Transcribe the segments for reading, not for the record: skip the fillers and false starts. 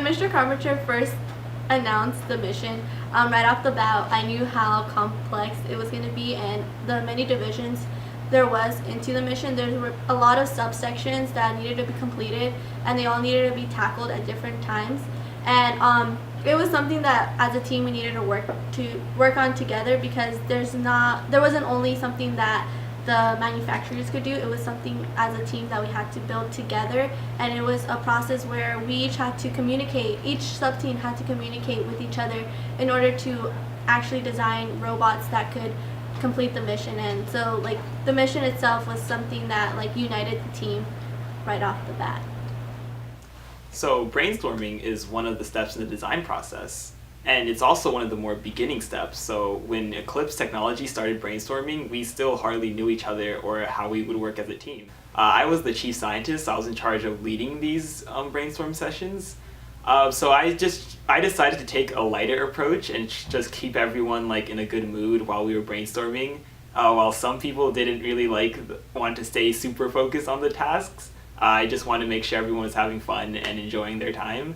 Mr. Carpenter first announced the mission, right off the bat, I knew how complex it was going to be and the many divisions there was into the mission. There were a lot of subsections that needed to be completed, and they all needed to be tackled at different times. And it was something that, as a team, we needed to work on together, because there wasn't only something that the manufacturers could do. It was something as a team that we had to build together, and it was a process where we each had to communicate. Each sub team had to communicate with each other in order to actually design robots that could complete the mission. And so, like, the mission itself was something that, like, united the team right off the bat. So brainstorming is one of the steps in the design process, and it's also one of the more beginning steps. So when Eclipse Technology started brainstorming, we still hardly knew each other or how we would work as a team. I was the chief scientist, so I was in charge of leading these brainstorm sessions. So I decided to take a lighter approach and just keep everyone like in a good mood while we were brainstorming. While some people didn't really want to stay super focused on the tasks, I just wanted to make sure everyone was having fun and enjoying their time.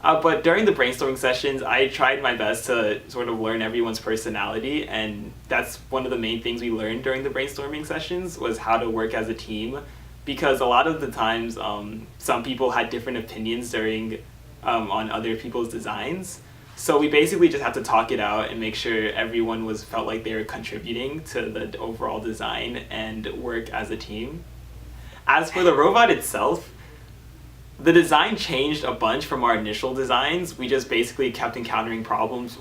But during the brainstorming sessions, I tried my best to sort of learn everyone's personality, and that's one of the main things we learned during the brainstorming sessions, was how to work as a team. Because a lot of the times, some people had different opinions on other people's designs. So we basically just had to talk it out and make sure everyone felt like they were contributing to the overall design and work as a team. As for the robot itself, the design changed a bunch from our initial designs. We just basically kept encountering problems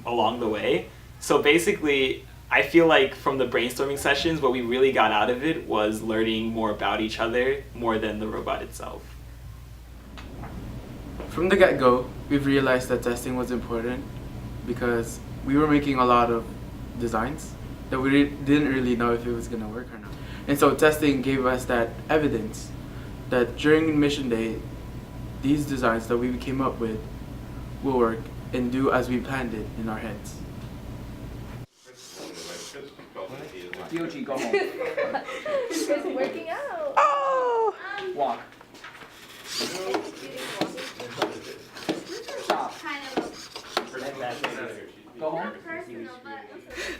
along the way. So basically, I feel like from the brainstorming sessions, what we really got out of it was learning more about each other more than the robot itself. From the get-go, we've realized that testing was important because we were making a lot of designs that we didn't really know if it was going to work or not. And so testing gave us that evidence that during mission day, these designs that we came up with will work and do as we planned it in our heads. DOG, go home. It's working out. Oh! Walk. Stop. Go home.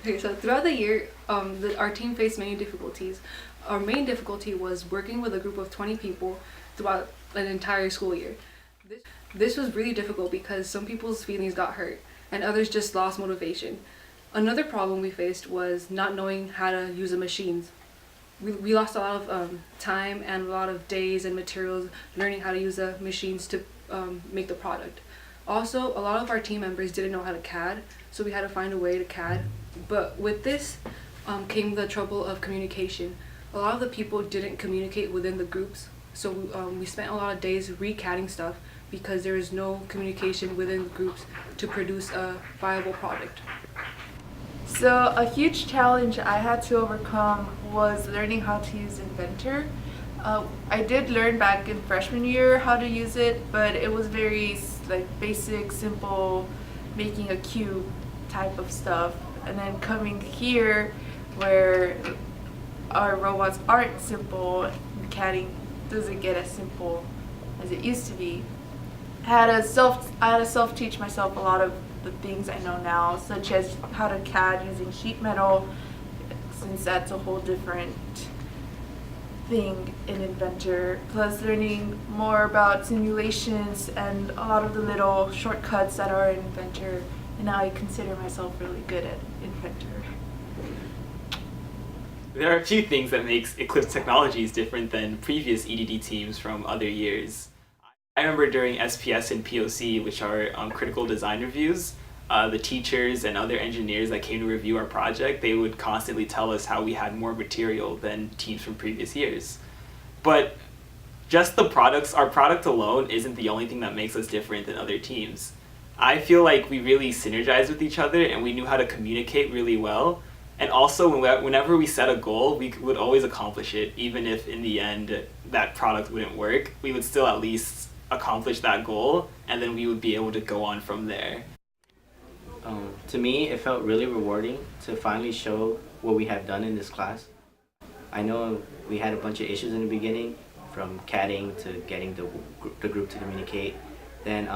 Okay, so throughout the year, our team faced many difficulties. Our main difficulty was working with a group of 20 people throughout an entire school year. This was really difficult because some people's feelings got hurt and others just lost motivation. Another problem we faced was not knowing how to use the machines. We lost a lot of time and a lot of days and materials learning how to use the machines to make the product. Also, a lot of our team members didn't know how to CAD, so we had to find a way to CAD. But with this came the trouble of communication. A lot of the people didn't communicate within the groups, so we spent a lot of days re-CADing stuff because there is no communication within groups to produce a viable product. So a huge challenge I had to overcome was learning how to use Inventor. I did learn back in freshman year how to use it, but it was very basic, simple, making a cube type of stuff. And then coming here, where our robots aren't simple, CADing doesn't get as simple as it used to be. I had to self-teach myself a lot of the things I know now, such as how to CAD using sheet metal, since that's a whole different thing in Inventor, plus learning more about simulations and a lot of the little shortcuts that are in Inventor, and now I consider myself really good at Inventor. There are a few things that makes Eclipse Technologies different than previous EDD teams from other years. I remember during SPS and POC, which are critical design reviews, the teachers and other engineers that came to review our project, they would constantly tell us how we had more material than teams from previous years. But just our product alone isn't the only thing that makes us different than other teams. I feel like we really synergized with each other and we knew how to communicate really well. And also, whenever we set a goal, we would always accomplish it, even if in the end that product wouldn't work. We would still at least accomplish that goal, and then we would be able to go on from there. To me, it felt really rewarding to finally show what we have done in this class. I know we had a bunch of issues in the beginning, from CADing to getting the group to communicate, Then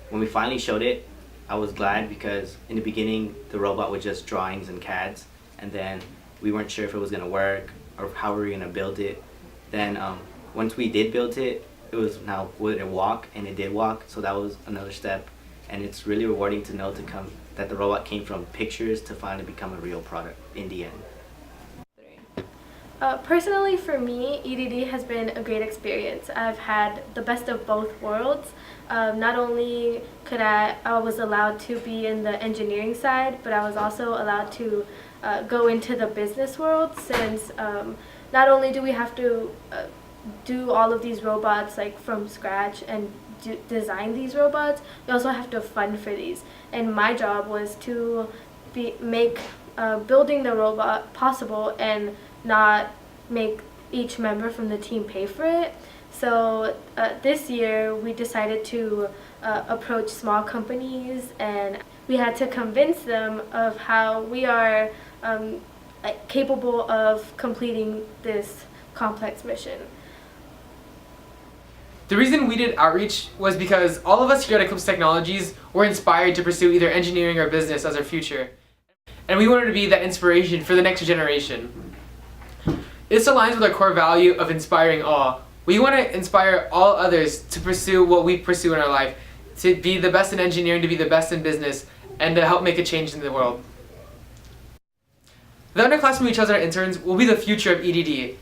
when we finally showed it, I was glad because in the beginning the robot was just drawings and CADs, and then we weren't sure if it was gonna work or how we were gonna build it. Then once we did build it, it was now would it walk, and it did walk, so that was another step. And it's really rewarding to know that the robot came from pictures to finally become a real product in the end. Personally, for me, EDD has been a great experience. I've had the best of both worlds. Not only I was allowed to be in the engineering side, but I was also allowed to go into the business world, since not only do we have to do all of these robots like from scratch and design these robots, we also have to fund for these. And my job was to make building the robot possible and not make each member from the team pay for it. So this year we decided to approach small companies, and we had to convince them of how we are capable of completing this complex mission. The reason we did outreach was because all of us here at Eclipse Technologies were inspired to pursue either engineering or business as our future. And we wanted to be that inspiration for the next generation. This aligns with our core value of inspiring all. We want to inspire all others to pursue what we pursue in our life, to be the best in engineering, to be the best in business, and to help make a change in the world. The underclassmen we chose as our interns will be the future of EDD.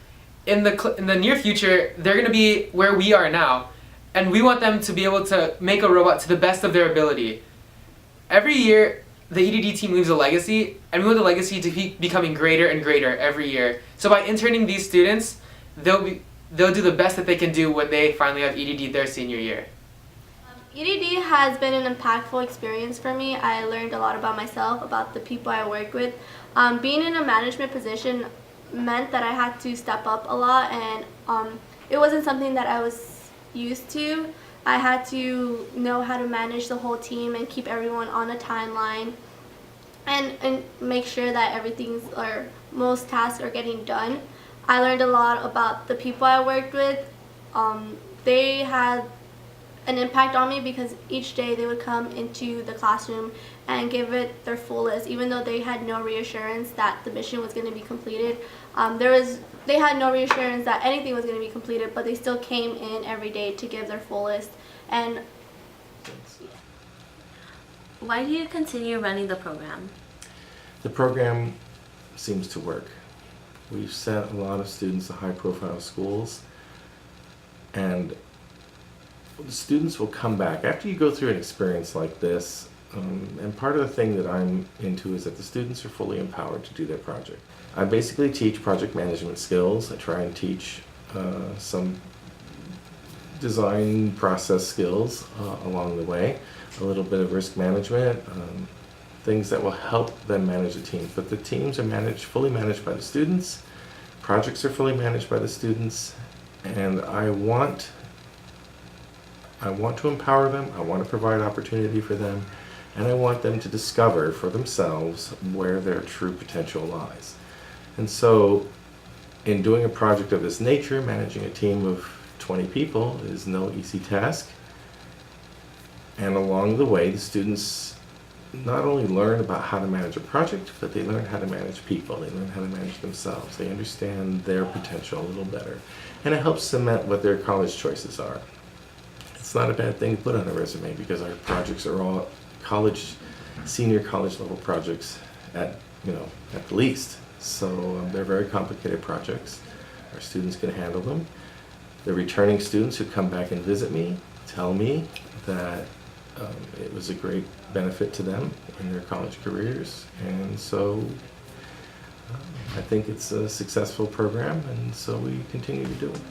In the near future, they're going to be where we are now, and we want them to be able to make a robot to the best of their ability. Every year, the EDD team leaves a legacy, and we want the legacy to keep becoming greater and greater every year. So by interning these students, they'll do the best that they can do when they finally have EDD their senior year. EDD has been an impactful experience for me. I learned a lot about myself, about the people I work with. Being in a management position meant that I had to step up a lot, and it wasn't something that I was used to. I had to know how to manage the whole team and keep everyone on a timeline, and make sure that most tasks are getting done. I learned a lot about the people I worked with. They had an impact on me because each day they would come into the classroom and give it their fullest, even though they had no reassurance that the mission was going to be completed. They had no reassurance that anything was going to be completed, but they still came in every day to give their fullest. And why do you continue running the program? The program seems to work. We've sent a lot of students to high-profile schools, and the students will come back after you go through an experience like this. And part of the thing that I'm into is that the students are fully empowered to do their project. I basically teach project management skills. I try and teach some design process skills along the way, a little bit of risk management, things that will help them manage the teams. But the teams are fully managed by the students, projects are fully managed by the students, and I want to empower them, I want to provide opportunity for them, and I want them to discover for themselves where their true potential lies. And so, in doing a project of this nature, managing a team of 20 people is no easy task. And along the way, the students not only learn about how to manage a project, but they learn how to manage people. They learn how to manage themselves. They understand their potential a little better. And it helps cement what their college choices are. It's not a bad thing to put on a resume because our projects are all senior college level projects at the least. So they're very complicated projects. Our students can handle them. The returning students who come back and visit me tell me that it was a great benefit to them in their college careers, and so I think it's a successful program, and so we continue to do it.